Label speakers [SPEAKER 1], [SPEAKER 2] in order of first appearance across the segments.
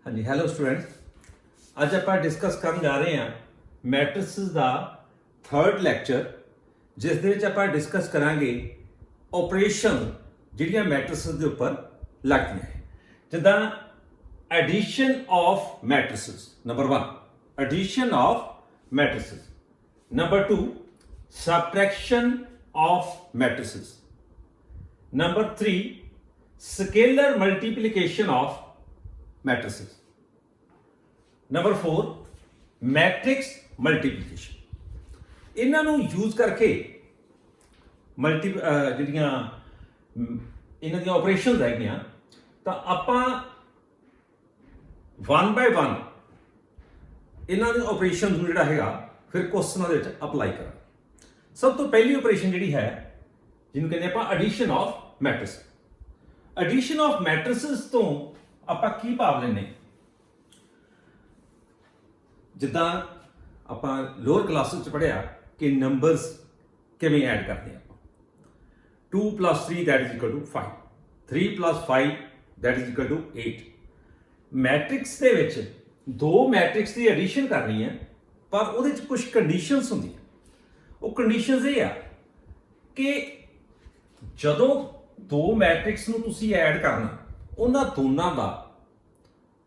[SPEAKER 1] हाँ जी, hello students. ਅੱਜ ਆਪਾਂ ਡਿਸਕਸ ਕਰਨ ਜਾ ਰਹੇ ਹਾਂ ਮੈਟ੍ਰਿਸਿਸ ਦਾ ਥਰਡ ਲੈਕਚਰ, ਜਿਸ ਦੇ ਵਿੱਚ ਆਪਾਂ ਡਿਸਕਸ ਕਰਾਂਗੇ ਆਪਰੇਸ਼ਨ ਜਿਹੜੀਆਂ ਮੈਟ੍ਰਿਸਿਸ ਦੇ ਉੱਪਰ ਲੱਗਦੀਆਂ ਹੈ। ਜਿੱਦਾਂ addition of matrices, number 1 addition of matrices, number 2 subtraction of matrices, number 3 scalar multiplication of matrices, number 4 matrix multiplication. इन्हों यूज करके ਜਿਹੜੀਆਂ ਇਹਨਾਂ ਦੀਆਂ ਆਪਰੇਸ਼ਨਸ ਹੈਗੀਆਂ ਤਾਂ ਆਪਾਂ 1 ਬਾय 1 ਇਹਨਾਂ ਦੇ ਆਪਰੇਸ਼ਨਸ ਨੂੰ ਜਿਹੜਾ ਹੈਗਾ ਫਿਰ ਕੁਐਸਚਨਾਂ ਦੇ ਵਿੱਚ ਅਪਲਾਈ ਕਰਾਂਗੇ। ਸਭ ਤੋਂ ਪਹਿਲੀ ਆਪਰੇਸ਼ਨ ਜਿਹੜੀ ਹੈ ਜਿਹਨੂੰ ਕਹਿੰਦੇ ਆਪਾਂ ਐਡੀਸ਼ਨ ਆਫ ਮੈਟ੍ਰਿਸ। ਐਡੀਸ਼ਨ ਆਫ ਮੈਟ੍ਰਿਸਿਸ ਤੋਂ ਆਪਾਂ ਕੀ ਭਾਵ ਲੈਂਦੇ? ਜਿੱਦਾਂ ਆਪਾਂ ਲੋਅਰ ਕਲਾਸਿਸ 'ਚ ਪੜ੍ਹਿਆ ਕਿ ਨੰਬਰਸ ਕਿਵੇਂ ਐਡ ਕਰਦੇ ਆਪਾਂ। 2 + 3 that is equal to 5, 3 + 5 that is equal to 8। Matrix ਦੇ ਵਿੱਚ ਦੋ ਮੈਟ੍ਰਿਕਸ ਦੀ ਐਡੀਸ਼ਨ ਕਰਨੀ ਹੈ, ਪਰ ਉਹਦੇ 'ਚ ਕੁਝ ਕੰਡੀਸ਼ਨਸ ਹੁੰਦੀਆਂ। ਉਹ ਕੰਡੀਸ਼ਨਸ ਇਹ ਆ ਕਿ ਜਦੋਂ ਦੋ ਮੈਟ੍ਰਿਕਸ ਨੂੰ ਤੁਸੀਂ ਐਡ ਕਰਨਾ, ਉਹਨਾਂ ਦੋਨਾਂ ਦਾ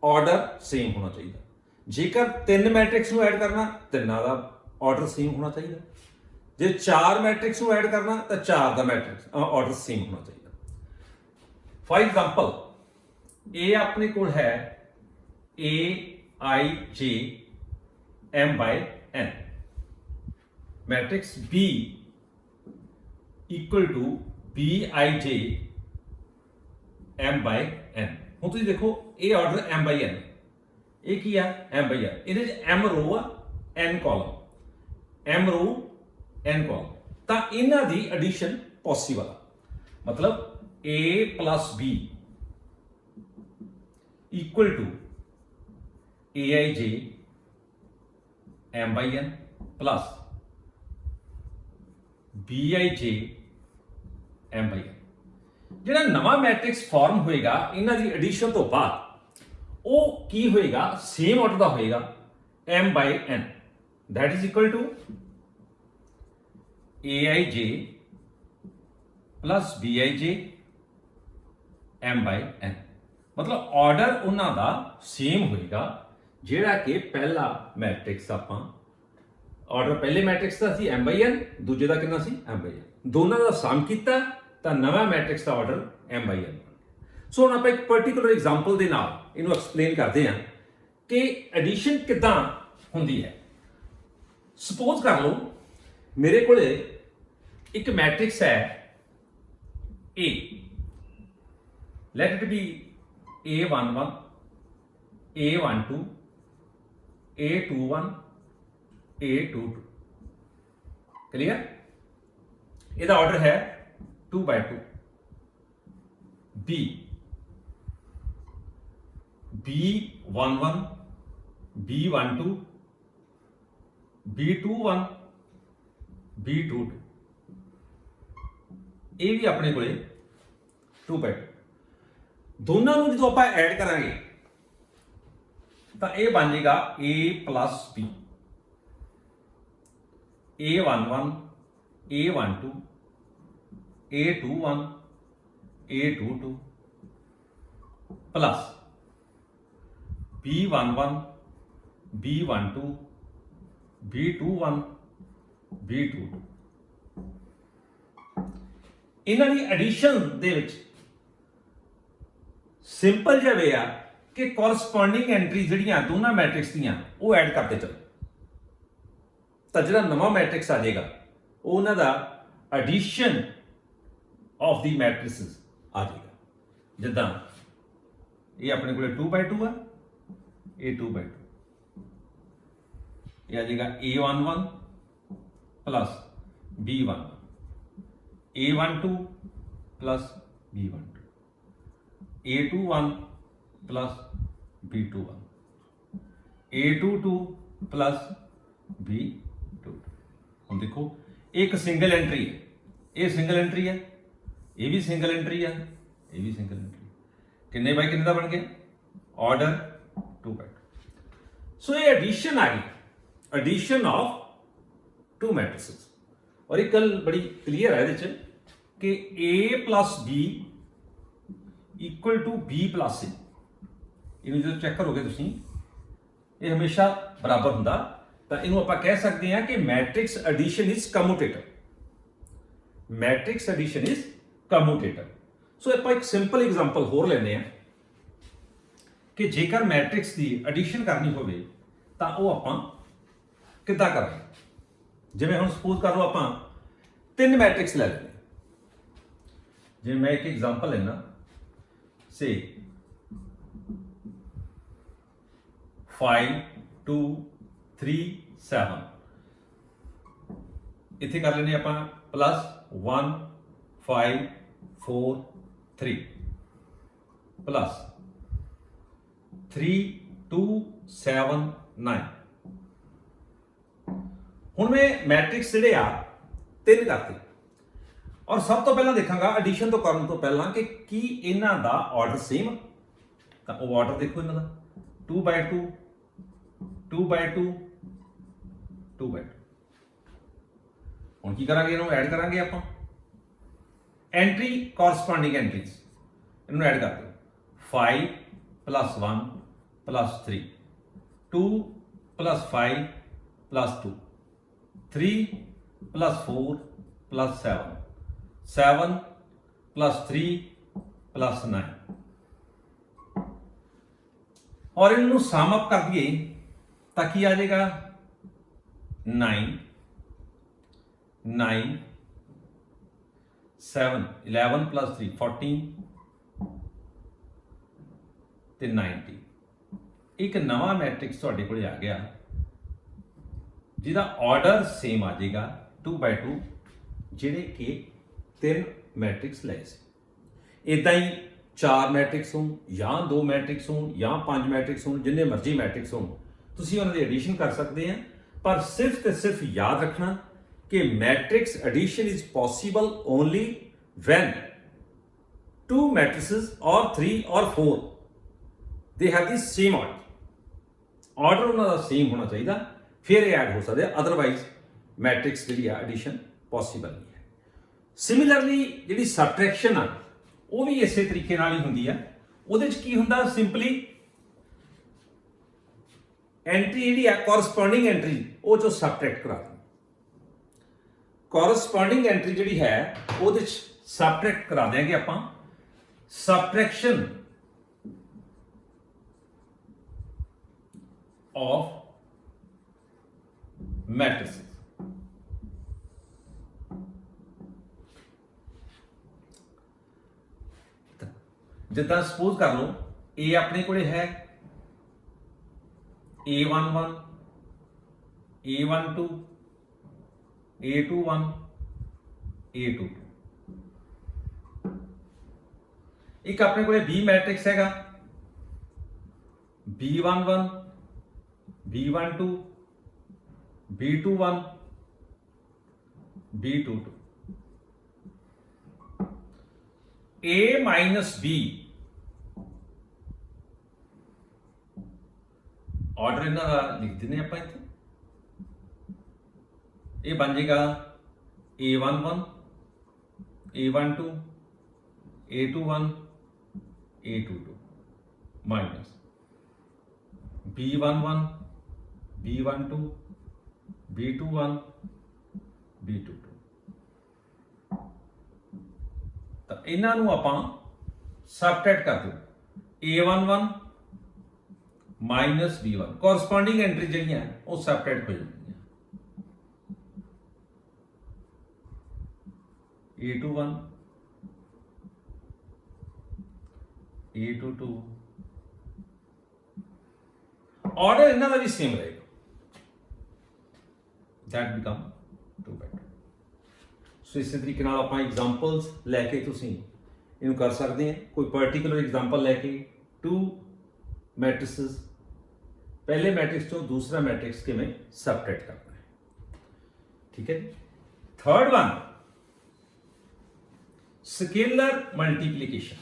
[SPEAKER 1] ਆਰਡਰ ਸੇਮ ਹੋਣਾ ਚਾਹੀਦਾ। ਜੇਕਰ ਤਿੰਨ ਮੈਟ੍ਰਿਕਸ ਨੂੰ ਐਡ ਕਰਨਾ, ਤਿੰਨਾਂ ਦਾ ਆਰਡਰ ਸੇਮ ਹੋਣਾ ਚਾਹੀਦਾ। ਜੇ ਚਾਰ ਮੈਟ੍ਰਿਕਸ ਨੂੰ ਐਡ ਕਰਨਾ ਤਾਂ ਚਾਰ ਦਾ ਮੈਟ੍ਰਿਕਸ ਆਰਡਰ ਸੇਮ ਹੋਣਾ ਚਾਹੀਦਾ। ਫॉर एग्जांपल ਇਹ ਆਪਣੇ ਕੋਲ ਹੈ aij m/n, matrix b equal to bij m/n। ਹੁਣ ਤੁਸੀਂ ਦੇਖੋ ਇਹ ਆਰਡਰ m/n, ਇਹ ਕੀ ਆ m/n। ਇਹਦੇ ਚ m ਰੋ ਆ n ਕਾਲਮ, m ਰੋ n ਕਾਲਮ, ਤਾਂ ਇਹਨਾਂ ਦੀ ਐਡੀਸ਼ਨ ਪੋਸੀਬਲ ਆ। ਮਤਲਬ a + b equal to aij m/n plus bij m/n। ਜਿਹੜਾ ਨਵਾਂ ਮੈਟ੍ਰਿਕਸ ਫਾਰਮ ਹੋਏਗਾ ਇਹਨਾਂ ਦੀ ਐਡੀਸ਼ਨ ਤੋਂ ਬਾਅਦ, ਉਹ ਕੀ ਹੋਏਗਾ? ਸੇਮ ਆਰਡਰ ਦਾ ਹੋਏਗਾ, m/n that is equal to aij plus bij m/n। ਮਤਲਬ ਆਰਡਰ ਉਹਨਾਂ ਦਾ ਸੇਮ ਹੋਏਗਾ। ਜਿਹੜਾ ਕਿ ਪਹਿਲਾ ਮੈਟ੍ਰਿਕਸ ਆਪਾਂ ਆਰਡਰ ਪਹਿਲੇ ਮੈਟ੍ਰਿਕਸ ਦਾ ਸੀ m/n, ਦੂਜੇ ਦਾ ਕਿੰਨਾ ਸੀ m/n, ਦੋਨਾਂ ਦਾ ਸਮ ਕੀਤਾ ਤਾਂ ਨਵਾਂ ਮੈਟ੍ਰਿਕਸ ਦਾ ਆਰਡਰ m/n। ਸੋ ਹੁਣ ਆਪਾਂ ਇੱਕ ਪਰਟੀਕੂਲਰ ਐਗਜ਼ਾਮਪਲ ਦੇ ਨਾਲ ਇਹਨੂੰ ਐਕਸਪਲੇਨ ਕਰਦੇ ਹਾਂ ਕਿ ਐਡੀਸ਼ਨ ਕਿੱਦਾਂ ਹੁੰਦੀ ਹੈ। ਸਪੋਜ਼ ਕਰ ਲਓ ਮੇਰੇ ਕੋਲ ਇੱਕ ਮੈਟ੍ਰਿਕਸ ਹੈ A, let it be A11, A12, A21, A22। Clear? ਇਹਦਾ ਆਰਡਰ ਹੈ 2/2। B B11, B12, B21, B22, ਇਹ ਵੀ ਆਪਣੇ ਕੋਲੇ 2/2। ਦੋਨਾਂ ਨੂੰ ਜਦੋਂ ਆਪਾਂ ਐਡ ਕਰਾਂਗੇ ਤਾਂ ਇਹ ਬਣ ਜਾਏਗਾ A + B, A11, A12, A21, A22 plus B11, B12, B21, B22। ਇਹਨਾਂ ਦੀ ਐਡੀਸ਼ਨ ਦੇ ਵਿੱਚ ਸਿੰਪਲ ਜਿਹਾ ਵੇ ਆ ਕਿ ਕੋਰਸਪੋਂਡਿੰਗ ਐਂਟਰੀ ਜਿਹੜੀਆਂ ਦੋਨਾਂ ਮੈਟ੍ਰਿਕਸ ਦੀਆਂ ਉਹ ਐਡ ਕਰਦੇ ਚਲੋ, ਤਾਂ ਜਿਹੜਾ ਨਵਾਂ ਮੈਟ੍ਰਿਕਸ ਆ ਜਾਏਗਾ ਉਹ ਉਹਨਾਂ ਦਾ ਐਡੀਸ਼ਨ ਆਫ ਦੀ ਮੈਟ੍ਰਿਸਿਸ ਆ ਜਾਏਗਾ। ਜਿੱਦਾਂ ਇਹ ਆਪਣੇ ਕੋਲੇ 2/2 ਆ, ਇਹ 2/2, ਇਹ ਆ ਜਾਏਗਾ A11 plus B11, A12 plus B12, A21 plus B21, A22 plus B22। ਹੁਣ ਦੇਖੋ ਇੱਕ ਸਿੰਗਲ ਐਂਟਰੀ ਹੈ, ਇਹ ਸਿੰਗਲ ਐਂਟਰੀ ਹੈ, ਇਹ ਵੀ ਸਿੰਗਲ ਐਂਟਰੀ ਹੈ, ਇਹ ਵੀ ਸਿੰਗਲ ਐਂਟਰੀ। ਕਿੰਨੇ ਬਾਈ ਕਿੰਨੇ ਦਾ ਬਣ ਗਿਆ? ਆਰਡਰ 2/2। सो ये एडिशन आ गई, एडिशन ऑफ टू मैट्रिसेस। और एक गल बड़ी क्लीयर है ये कि A plus B equal to B plus C, ਇਹਨੂੰ ਜਦੋਂ ਚੈੱਕ ਕਰੋਗੇ ਤੁਸੀਂ ਇਹ ਹਮੇਸ਼ਾ ਬਰਾਬਰ ਹੁੰਦਾ, ਤਾਂ ਇਹਨੂੰ ਆਪਾਂ ਕਹਿ ਸਕਦੇ ਹਾਂ ਕਿ matrix addition is commutative. Matrix addition is commutative. So ਆਪਾਂ ਇੱਕ ਸਿੰਪਲ ਐਗਜ਼ਾਮਪਲ ਹੋਰ ਲੈਂਦੇ ਹਾਂ ਕਿ ਜੇਕਰ ਮੈਟ੍ਰਿਕਸ ਦੀ ਐਡੀਸ਼ਨ ਕਰਨੀ ਹੋਵੇ ਤਾਂ ਉਹ ਆਪਾਂ ਕਿੱਦਾਂ ਕਰਾਂਗੇ। ਜਿਵੇਂ ਹੁਣ ਸਪੋਜ਼ ਕਰ ਲਓ ਆਪਾਂ ਤਿੰਨ ਮੈਟ੍ਰਿਕਸ ਲੈ ਲੈਂਦੇ, ਜਿਵੇਂ ਮੈਂ ਇੱਕ ਐਗਜ਼ਾਮਪਲ ਲੈਣਾ, ਸੇ 5 2 3 7, ਇੱਥੇ ਕਰ ਲੈਂਦੇ ਆਪਾਂ ਪਲੱਸ 1 5 4 3 ਪਲੱਸ 3 2 7 9। ਹੁਣ ਮੈਂ ਮੈਟ੍ਰਿਕਸ ਜਿਹੜੇ ਆ ਤਿੰਨ ਕਰਤੇ, ਔਰ ਸਭ ਤੋਂ ਪਹਿਲਾਂ ਦੇਖਾਂਗਾ ਐਡੀਸ਼ਨ ਤੋਂ ਕਰਨ ਤੋਂ ਪਹਿਲਾਂ ਕਿ ਕੀ ਇਹਨਾਂ ਦਾ ਆਰਡਰ ਸੇਮ। ਤਾਂ ਉਹ ਆਰਡਰ ਦੇਖੋ ਇਹਨਾਂ ਦਾ 2/2 2/2 2/2। ਹੁਣ ਕੀ ਕਰਾਂਗੇ, ਇਹਨੂੰ ਐਡ ਕਰਾਂਗੇ ਆਪਾਂ, ਐਂਟਰੀ ਕੋਰਸਪੋਂਡਿੰਗ ਐਂਟਰੀਜ਼ ਇਹਨੂੰ ਐਡ ਕਰ ਦਿਓ। 5 + 1 + 3 2 + 5 + 2 3 + 4 + 7 7 + 3 + 9। और इन्हों सम अप कर दिए तो की आ जाएगा 9 9 7 11 + 3 14 ਤੇ 90। एक नवा मैट्रिक्स तुहाडे कोले आ गया जिहदा ऑर्डर सेम आ जाएगा 2/2, जिहड़े कि तीन मैट्रिक्स लए सी। इदां ही 4 मैट्रिक्स हो या 2 मैट्रिक्स हो या 5 मैट्रिक्स हो, जिन्ने मर्जी मैट्रिक्स हो, तुसीं उन्हां दी एडिशन कर सकते हैं। पर सिर्फ ते सिर्फ याद रखना कि matrix addition is possible only when 2 matrices और 3 और 4 they have the same order. Order उन्हां दा सेम होना चाहिए, फिर ये ऐड हो सकते हैं, अदरवाइज मैट्रिक्स जिहड़ी एडिशन पॉसिबल नहीं है। सिमिलरली जिहड़ी सबट्रैक्शन आ वो भी इस तरीके नाल ही हुंदी है। उहदे च की हुंदा, सिंपली एंट्री जिहड़ी है कोरस्पोंडिंग एंट्री वो जो सबट्रैक्ट करा दें। कोरस्पोंडिंग एंट्री जिहड़ी है उहदे च सबट्रैक्ट करा देंगे आपां सबट्रैक्शन ऑफ मैट्रिसेस। जिदा सपोज कर लो ए अपने को है A11 A12 A21 A22, एक अपने को B मैट्रिक्स हैगा B11 B12 B21 B22। A minus B order इन्हां दा लिख दिंदे आपां इत्थे, ये बन जाएगा A11 A12 A21 A22 minus B11 B12 B21 B22। तो इन्हों आप सबट्रैक्ट कर दो, A11 minus B1, corresponding entry जिहड़ियां वो सबट्रैक्ट हो जाती हैं। A21 A22 ऑर्डर इन्हां दा भी सेम रहेगा, दैट बिकम 2/2। सो इस तरीके नाल आपां एग्जांपल्स लैके तुसीं इहनूं कर सकते हैं। कोई पर्टिकुलर एग्जांपल लैके 2 मैट्रिसेस, पहले मैट्रिक्स तो दूसरा मैट्रिक्स किवें सबट्रैक्ट करना है, ठीक है। Third one scalar multiplication.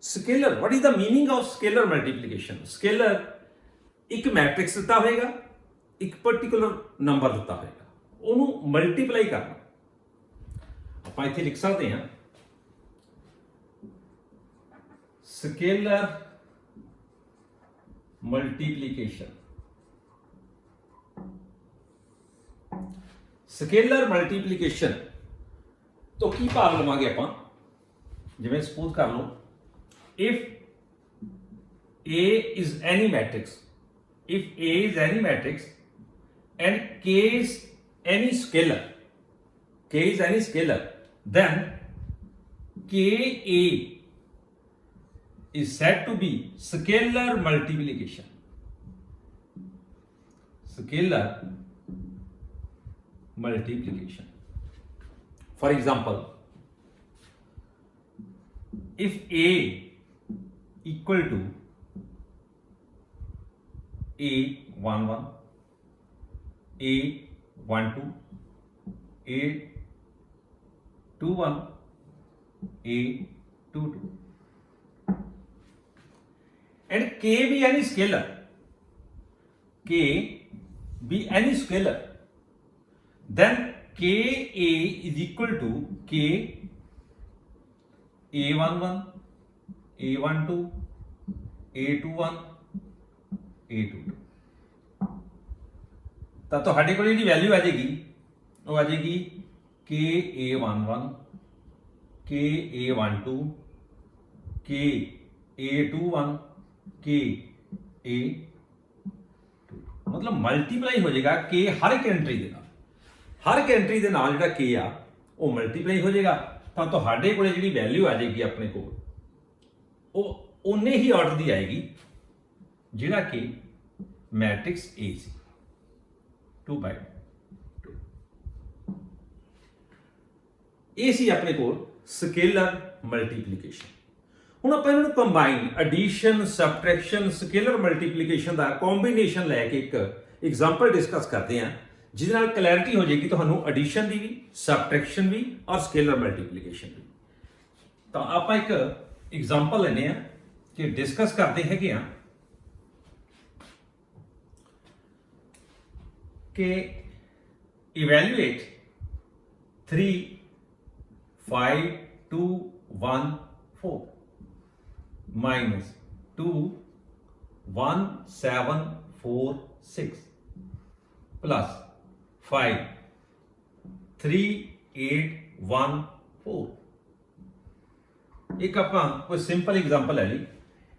[SPEAKER 1] Scalar, what is the meaning of scalar multiplication? Scalar एक मैट्रिक्स दिता होएगा, एक पर्टिकुलर नंबर दिता होएगा, उन्होंने मल्टीप्लाई करना। आप इत्थे लिख सकते हैं स्केलर मल्टीप्लीकेशन। स्केलर मल्टीप्लीकेशन तो की भाव लवांगे आप, जिवें सपोज कर लो if A is any matrix, if A is any matrix and K is any scalar, K is any scalar, then KA is said to be scalar multiplication. Scalar multiplication. For example, if A equal to A11, A12, A21, A22, and K be any scalar, K be any scalar, then Ka is equal to K A11, A12, A21, A22। ਤਾਂ ਤੁਹਾਡੇ ਕੋਲ ਜਿਹੜੀ value ਆ ਜਾਏਗੀ ਉਹ ਆ ਜਾਏਗੀ KA11, KA12, KA21, KA22। मतलब ਮਲਟੀਪਲਾਈ ਹੋ ਜਾਏਗਾ K ਹਰ ਇੱਕ ਐਂਟਰੀ ਦੇ ਨਾਲ, ਹਰ ਇੱਕ ਐਂਟਰੀ ਦੇ ਨਾਲ ਜਿਹੜਾ K ਆ ਉਹ ਮਲਟੀਪਲਾਈ ਹੋ ਜਾਏਗਾ। ਤਾਂ ਤੁਹਾਡੇ ਕੋਲ ਜਿਹੜੀ ਵੈਲਿਊ ਆ ਜਾਏਗੀ ਆਪਣੇ ਕੋਲ ਉਹ ਉਨੇ ਹੀ ਆਰਡਰ ਦੀ ਆਏਗੀ ਜਿਹੜਾ ਕਿ ਮੈਟ੍ਰਿਕਸ A ਸੀ 2/2। ਇਹ ਸੀ ਆਪਣੇ ਕੋਲ ਸਕੇਲਰ ਮਲਟੀਪਲੀਕੇਸ਼ਨ। ਹੁਣ ਆਪਾਂ ਇਹਨਾਂ ਨੂੰ combine, addition, subtraction, scalar multiplication ਦਾ ਕੰਬੀਨੇਸ਼ਨ ਲੈ ਕੇ ਇੱਕ ਐਗਜ਼ਾਮਪਲ ਡਿਸਕਸ ਕਰਦੇ ਹਾਂ, ਜਿਹਦੇ ਨਾਲ ਕਲੈਰਿਟੀ ਹੋ ਜਾਏਗੀ ਤੁਹਾਨੂੰ ਐਡੀਸ਼ਨ ਦੀ ਵੀ, ਸਬਟ੍ਰੈਕਸ਼ਨ ਵੀ ਔਰ ਸਕੇਲਰ ਮਲਟੀਪਲੀਕੇਸ਼ਨ ਵੀ। ਤਾਂ ਆਪਾਂ ਇੱਕ ਐਗਜ਼ਾਮਪਲ ਲੈਂਦੇ ਹਾਂ ਕਿ ਡਿਸਕਸ ਕਰਦੇ ਹੈਗੇ ਆ कि evaluate 3, 5, 2, 1, 4 minus 2, 1, 7, 4, 6 plus 5, 3, 8, 1, 4। एक ਆਪਾਂ ਕੋਈ ਸਿੰਪਲ ਐਗਜ਼ਾਮਪਲ ਹੈ ਜੀ,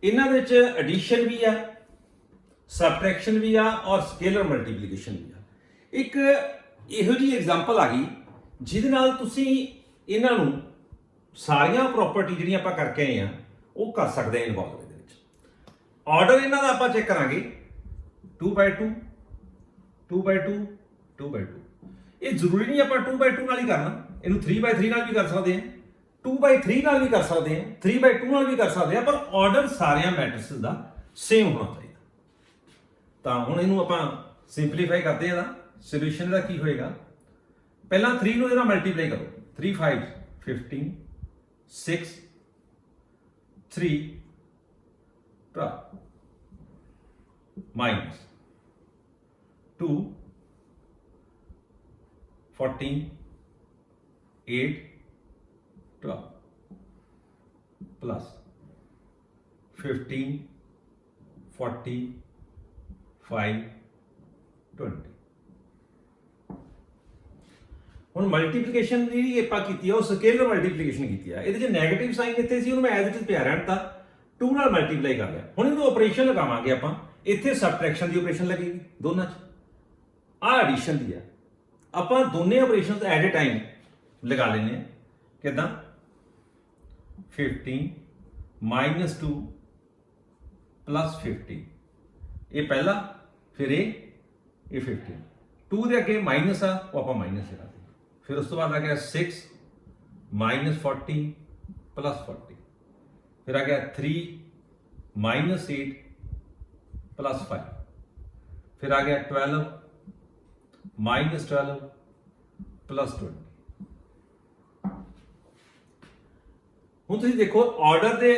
[SPEAKER 1] ਇਹਨਾਂ ਵਿੱਚ ਐਡੀਸ਼ਨ ਵੀ ਆ, ਸਬਟ੍ਰੈਕਸ਼ਨ ਵੀ ਆ ਔਰ ਸਕੇਲਰ ਮਲਟੀਪਲੀਕੇਸ਼ਨ ਵੀ ਆ। ਇੱਕ ਇਹੋ ਜਿਹੀ ਐਗਜ਼ਾਮਪਲ ਆ ਗਈ ਜਿਹਦੇ ਨਾਲ ਤੁਸੀਂ ਇਹਨਾਂ ਨੂੰ ਸਾਰੀਆਂ ਪ੍ਰੋਪਰਟੀ ਜਿਹੜੀਆਂ ਆਪਾਂ ਕਰਕੇ ਆਏ ਆ ਉਹ ਕਰ ਸਕਦੇ ਆ ਇਨਵੋਲਵ ਇਹਦੇ ਵਿੱਚ। ਆਰਡਰ ਇਹਨਾਂ ਦਾ ਆਪਾਂ ਚੈੱਕ ਕਰਾਂਗੇ 2/2, 2/2, 2/2। ਇਹ ਜ਼ਰੂਰੀ ਨਹੀਂ ਆਪਾਂ 2/2 ਨਾਲ ਹੀ ਕਰਨਾ, ਇਹਨੂੰ 3/3 ਨਾਲ ਵੀ ਕਰ ਸਕਦੇ ਆ, 2/3 ਨਾਲ ਵੀ ਕਰ ਸਕਦੇ ਆ, 3/2 ਨਾਲ ਵੀ ਕਰ ਸਕਦੇ ਆ, ਪਰ ਆਰਡਰ ਸਾਰਿਆਂ ਮੈਟ੍ਰਿਕਸ ਦਾ ਸੇਮ ਹੋਣਾ ਚਾਹੀਦਾ। ਤਾਂ ਹੁਣ ਇਹਨੂੰ ਆਪਾਂ ਸਿੰਪਲੀਫਾਈ ਕਰਦੇ ਆ। ਇਹਦਾ ਸੋਲੂਸ਼ਨ ਦਾ ਕੀ ਹੋਏਗਾ? ਪਹਿਲਾਂ 3 ਨੂੰ ਇਹਦਾ ਮਲਟੀਪਲਾਈ ਕਰੋ, 3 5 15 6 3 12 minus 2 14 8 12 plus 15 40 5 20। ਹੁਣ ਮਲਟੀਪਲੀਕੇਸ਼ਨ ਜਿਹੜੀ ਆਪਾਂ ਕੀਤੀ ਆ ਉਹ ਸਕੇਲਰ ਮਲਟੀਪਲੀਕੇਸ਼ਨ ਕੀਤੀ ਆ। ਇਹਦੇ 'ਚ ਨੈਗੇਟਿਵ ਸਾਈਨ ਇੱਥੇ ਸੀ, ਉਹਨੂੰ ਮੈਂ ਐਜ਼ ਇਟ ਇਜ਼ ਪਿਆ ਰਹਿਣ ਦਿੱਤਾ, 2 ਨਾਲ ਮਲਟੀਪਲਾਈ ਕਰ ਲਿਆ। ਹੁਣ ਇਹਨੂੰ ਆਪਰੇਸ਼ਨ ਲਗਾਵਾਂਗੇ ਆਪਾਂ, ਇੱਥੇ ਸਬਟ੍ਰੈਕਸ਼ਨ ਦੀ ਆਪਰੇਸ਼ਨ ਲੱਗੇਗੀ ਦੋਨਾਂ 'ਚ, ਆਹ ਐਡੀਸ਼ਨ ਦੀ ਆ। ਆਪਾਂ ਦੋਨੇ ਆਪਰੇਸ਼ਨ ਐਟ ਏ ਟਾਈਮ ਲਗਾ ਲੈਂਦੇ ਆ। ਕਿੱਦਾਂ? 15 minus 2 plus 15, ਇਹ ਪਹਿਲਾ, ਫਿਰ ਇਹ 15, 2 ਦੇ ਅੱਗੇ ਮਾਈਨਸ ਆ ਉਹ ਆਪਾਂ ਮਾਈਨਸ ਲਗਾ ਦਿੰਦੇ। ਫਿਰ ਉਸ ਤੋਂ ਬਾਅਦ ਆ ਗਿਆ 6 minus 40 plus 40, फिर आ गया 3 minus 8 plus 5, फिर आ गया 12 minus 12 plus 20। ਹੁਣ ਤੁਸੀਂ ਦੇਖੋ ਆਰਡਰ ਦੇ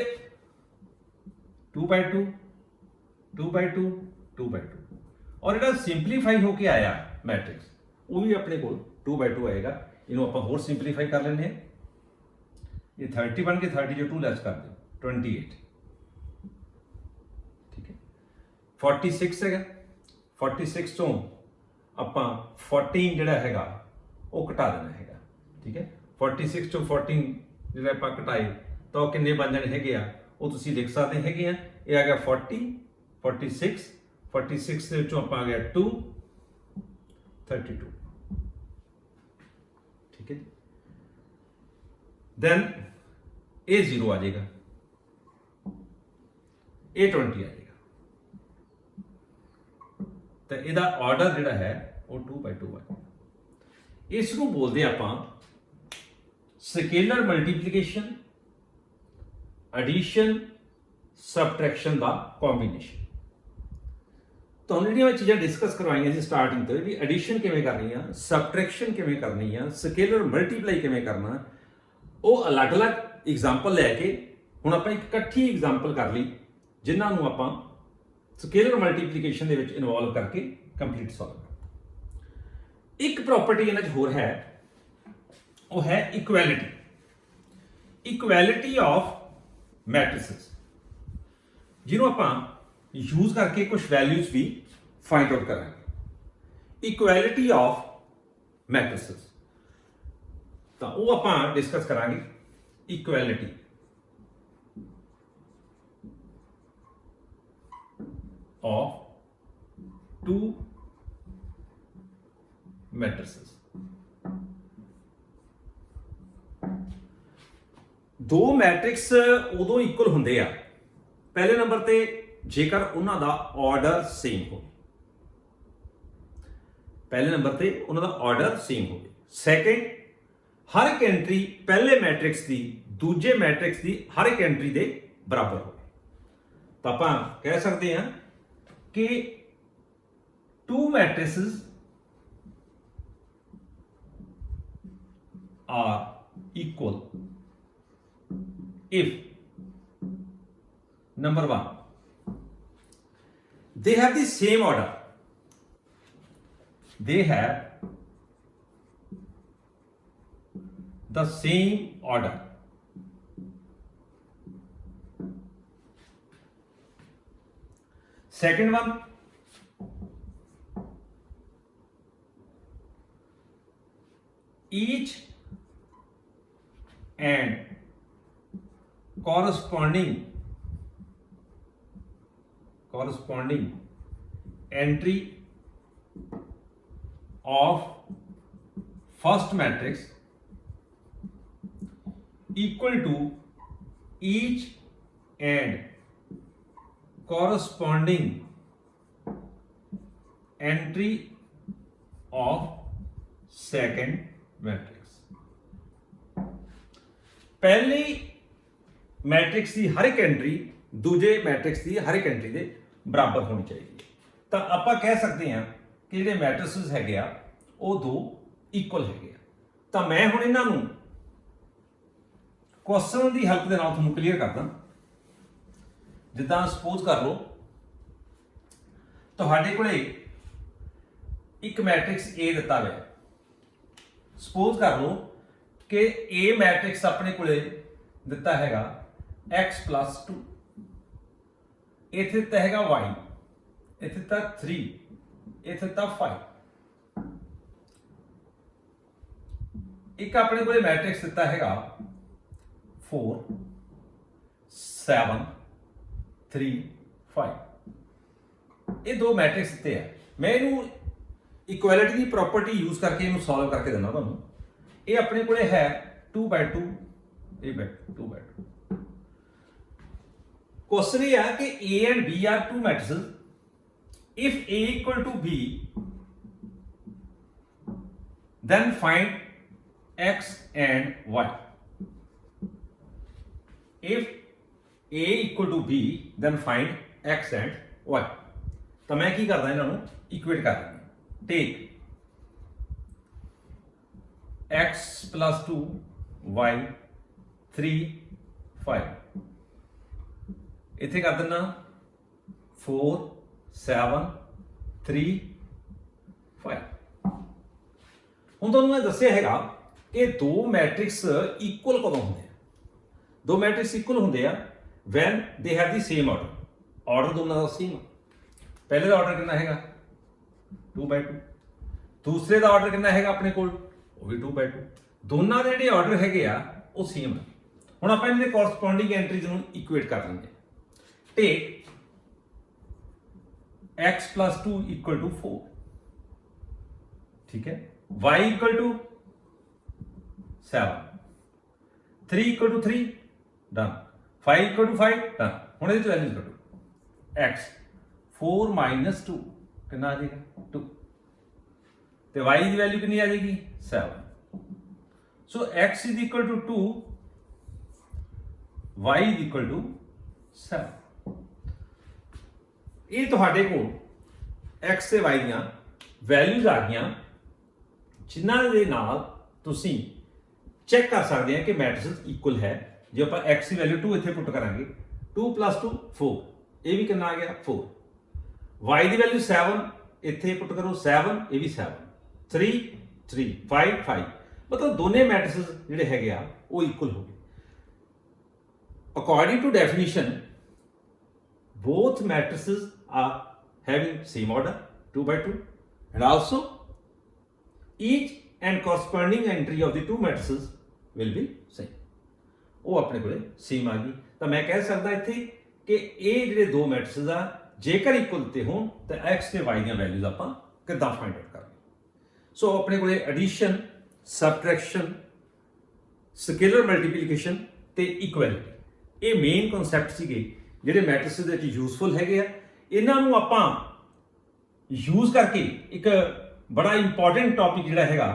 [SPEAKER 1] 2 by 2 2 by 2 2 by 2 और ਜਿਹੜਾ ਸਿੰਪਲੀਫਾਈ ਹੋ ਕੇ ਆਇਆ ਮੈਟ੍ਰਿਕਸ ਉਹ ਵੀ ਆਪਣੇ ਕੋਲ 2 by 2 ਆਏਗਾ। ਇਹਨੂੰ ਆਪਾਂ ਹੋਰ ਸਿੰਪਲੀਫਾਈ ਕਰ ਲੈਂਦੇ ਹਾਂ। ਇਹ 30 ਬਣ ਕੇ 30 ਜੋ 2 ਲੈਸ ਕਰ ਦਿਓ 28, ਠੀਕ ਹੈ। 46 ਹੈਗਾ, 46 ਤੋਂ ਆਪਾਂ 14 ਜਿਹੜਾ ਹੈਗਾ ਉਹ ਘਟਾ ਦੇਣਾ ਹੈਗਾ, ਠੀਕ ਹੈ। 46 ਤੋਂ 14 ਜਿਹੜਾ ਆਪਾਂ ਘਟਾਏ ਤਾਂ ਉਹ ਕਿੰਨੇ ਬਣ ਜਾਣੇ ਹੈਗੇ ਆ, ਉਹ ਤੁਸੀਂ ਲਿਖ ਸਕਦੇ ਹੈਗੇ ਆ। ਇਹ ਆ ਗਿਆ 40 46 46 ਦੇ ਵਿੱਚੋਂ ਆਪਾਂ ਆ ਗਿਆ 2 32, ठीक है। देन ए 0 आ जाएगा, ए 20 आ जाएगा, तो ਇਹਦਾ ਆਰਡਰ ਜਿਹੜਾ ਹੈ ਉਹ 2 by 2 ਹੈ। ਇਸ ਨੂੰ ਬੋਲਦੇ ਆਪਾਂ ਸਕੇਲਰ ਮਲਟੀਪਲੀਕੇਸ਼ਨ, ਐਡੀਸ਼ਨ, ਸਬਟ੍ਰੈਕਸ਼ਨ ਦਾ ਕੰਬੀਨੇਸ਼ਨ। ਤੁਹਾਨੂੰ ਜਿਹੜੀਆਂ ਮੈਂ ਚੀਜ਼ਾਂ ਡਿਸਕਸ ਕਰਵਾਈਆਂ ਸੀ ਸਟਾਰਟਿੰਗ ਤੋਂ ਵੀ ਐਡੀਸ਼ਨ ਕਿਵੇਂ ਕਰਨੀ ਆ, ਸਬਟ੍ਰੈਕਸ਼ਨ ਕਿਵੇਂ ਕਰਨੀ ਆ, ਸਕੇਲਰ ਮਲਟੀਪਲਾਈ ਕਿਵੇਂ ਕਰਨਾ, ਉਹ ਅਲੱਗ-ਅਲੱਗ ਐਗਜ਼ਾਮਪਲ ਲੈ ਕੇ ਹੁਣ ਆਪਾਂ ਇੱਕ ਇਕੱਠੀ ਐਗਜ਼ਾਮਪਲ ਕਰ ਲਈ ਜਿਨ੍ਹਾਂ ਨੂੰ ਆਪਾਂ ਸਕੇਲਰ ਮਲਟੀਪਲੀਕੇਸ਼ਨ ਦੇ ਵਿੱਚ ਇਨਵੋਲਵ ਕਰਕੇ ਕੰਪਲੀਟ ਸੋਲਵ ਕਰਨਾ। ਇੱਕ ਪ੍ਰੋਪਰਟੀ ਇਹਨਾਂ 'ਚ ਹੋਰ ਹੈ, ਉਹ ਹੈ ਇਕੁਐਲਿਟੀ, ਇਕੁਐਲਿਟੀ ਆਫ ਮੈਟ੍ਰਿਸਸ, ਜਿਹਨੂੰ ਆਪਾਂ यूज करके कुछ वैल्यूज भी फाइंड आउट करेंगे। इक्वलिटी ऑफ मैट्रिसेस तो वो ਆਪਾਂ डिस्कस करांगे। Equality of to matrices. दो मैट्रिक्स उदों इक्वल होंगे आ पहले नंबर ते जेकर उन्हां दा ऑर्डर सेम हो, पहले नंबर ते उन्हां दा ऑर्डर सेम हो। सैकेंड, हर एक एंट्री पहले मैट्रिक्स की दूजे मैट्रिक्स की हर एक एंट्री के बराबर हो। तो आप कह सकते हैं कि two matrices are equal if number 1 they have the same order, they have the same order, second one each and corresponding entry of first matrix equal to each and corresponding entry of second matrix। पहली matrix की हर एक entry दूजे matrix की हर एक entry के बराबर होनी चाहिए। तो आप कह सकते हैं कि जो मैट्रिसेस है वो दो इक्वल है। तो मैं हुण इन्हां नूं क्वेश्चन की हेल्प के नाल तुहानूं क्लीयर करदा। जिद्दां सपोज कर लो तुहाडे कोले एक मैट्रिक्स ए दिता है, सपोज कर लो कि ए मैट्रिक्स अपने कोले दिता हैगा x+2, इत्थे दिता हैगा y, इत्थे दिता 3, इत्थे दिता 5। एक अपने कोले मैट्रिक्स दिता हैगा 4 7 3 5। ये दो मैट्रिक्स दिते हैं। मैं इनू इक्वलिटी की प्रॉपर्टी यूज करके इनू सॉल्व करके देना तुहानूं। ये अपने कोले है 2/2 2/2। क्वेश्चन ये है कि A and B are two matrices. If A equal to B, then find X and Y. If A equal to B, then find X and Y. तो मैं की करदा इन्हां नूं इक्वेट कर देना। टेक x+2 y 3 5 ਇੱਥੇ ਕਰ ਦਿੰਦਾ 4 7 3 5। ਹੁਣ ਤੁਹਾਨੂੰ ਮੈਂ ਦੱਸਿਆ ਹੈਗਾ ਕਿ ਦੋ ਮੈਟ੍ਰਿਕਸ ਇਕੁਅਲ ਕਦੋਂ ਹੁੰਦੇ ਆ। ਦੋ ਮੈਟ੍ਰਿਕਸ ਇਕੁਅਲ ਹੁੰਦੇ ਆ when they have the same order. Order ਦੋਨਾਂ ਦਾ ਸੇਮ। ਪਹਿਲੇ ਦਾ ਆਰਡਰ ਕਿੰਨਾ ਹੈਗਾ 2/2। ਦੂਸਰੇ ਦਾ ਆਰਡਰ ਕਿੰਨਾ ਹੈਗਾ ਆਪਣੇ ਕੋਲ, ਉਹ ਵੀ 2/2। ਦੋਨਾਂ ਦੇ ਜਿਹੜੇ ਆਰਡਰ ਹੈਗੇ ਆ ਉਹ ਸੇਮ ਆ। ਹੁਣ ਆਪਾਂ ਇਹਨਾਂ ਦੇ ਕੋਰਸਪੋਂਡਿੰਗ ਐਂਟਰੀਜ਼ ਨੂੰ ਇਕੁਏਟ ਕਰ ਲੈਂਦੇ। ਟੇਕ x plus 2 equal to 4, ठीक है, y equal to 7, 3 equal to 3, done, 5 equal to 5, done। ਹੁਣ ਇਹਦੀ ਵੈਲਿਊ ਕੱਢੋ। x 4 minus 2 ਕਿੰਨਾ ਆ ਜਾਏਗਾ 2, ਤੇ y ਦੀ ਵੈਲਿਊ ਕਿੰਨੀ ਆ ਜਾਏਗੀ 7। ਸੋ x is equal to 2, y is equal to 7। ਇਹ ਤੁਹਾਡੇ ਕੋਲ x ਤੇ y ਦੀਆਂ ਵੈਲਿਊਜ਼ ਆ ਗਈਆਂ ਜਿਨ੍ਹਾਂ ਦੇ ਨਾਲ ਤੁਸੀਂ ਚੈੱਕ ਕਰ ਸਕਦੇ ਆ ਕਿ ਮੈਟ੍ਰਿਕਸ ਇਕੁਅਲ ਹੈ। ਜੇ ਆਪਾਂ x ਦੀ ਵੈਲਿਊ 2 ਇੱਥੇ ਪੁੱਟ ਕਰਾਂਗੇ 2 + 2 4, ਇਹ ਵੀ ਕਿੰਨਾ ਆ ਗਿਆ 4। y ਦੀ ਵੈਲਿਊ 7 ਇੱਥੇ ਪੁੱਟ ਕਰੋ 7, ਇਹ ਵੀ 7, 3 3 5 5। ਮਤਲਬ ਦੋਨੇ ਮੈਟ੍ਰਿਕਸ ਜਿਹੜੇ ਹੈਗੇ ਆ ਉਹ ਇਕੁਅਲ ਹੋ ਗਏ। According to definition both matrices are having same order 2/2, and also each and corresponding entry of the two matrices will be same। ਉਹ ਆਪਣੇ ਕੋਲੇ ਸੇਮ ਆ ਗਈ। ਤਾਂ ਮੈਂ ਕਹਿ ਸਕਦਾ ਇੱਥੇ ਕਿ ਇਹ ਜਿਹੜੇ ਦੋ ਮੈਟ੍ਰਿਕਸ ਆ ਜੇਕਰ ਇਕੁਅਲ ਤੇ ਹੋਣ ਤਾਂ x ਤੇ y ਦੀਆਂ ਵੈਲਿਊਜ਼ ਆਪਾਂ ਕਿੱਦਾਂ ਫਾਈਂਡ ਆਊਟ ਕਰਾਂਗੇ। ਸੋ ਆਪਣੇ ਕੋਲੇ ਐਡੀਸ਼ਨ, ਸਬਟ੍ਰੈਕਸ਼ਨ, ਸਕੇਲਰ ਮਲਟੀਪਲੀਕੇਸ਼ਨ ਤੇ ਇਕੁਐਲਿਟੀ, ਇਹ ਮੇਨ ਕਨਸੈਪਟ ਸੀਗੇ ਜਿਹੜੇ ਮੈਟ੍ਰਿਕਸ ਦੇ ਵਿੱਚ ਯੂਜ਼ਫੁਲ ਹੈਗੇ ਆ। ਇਹਨਾਂ ਨੂੰ ਆਪਾਂ ਯੂਜ਼ ਕਰਕੇ ਇੱਕ ਬੜਾ ਇੰਪੋਰਟੈਂਟ ਟੌਪਿਕ ਜਿਹੜਾ ਹੈਗਾ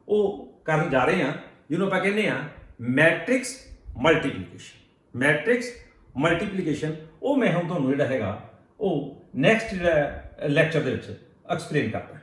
[SPEAKER 1] ਉਹ ਕਰਨ ਜਾ ਰਹੇ ਹਾਂ, ਜਿਹਨੂੰ ਆਪਾਂ ਕਹਿੰਦੇ ਆ ਮੈਟ੍ਰਿਕਸ ਮਲਟੀਪਲੀਕੇਸ਼ਨ। ਮੈਟ੍ਰਿਕਸ ਮਲਟੀਪਲੀਕੇਸ਼ਨ ਉਹ ਮੈਂ ਹੁਣ ਤੁਹਾਨੂੰ ਜਿਹੜਾ ਹੈਗਾ ਉਹ ਨੈਕਸਟ ਜਿਹੜਾ ਲੈਕਚਰ ਦੇ ਵਿੱਚ ਐਕਸਪਲੇਨ ਕਰਦਾ।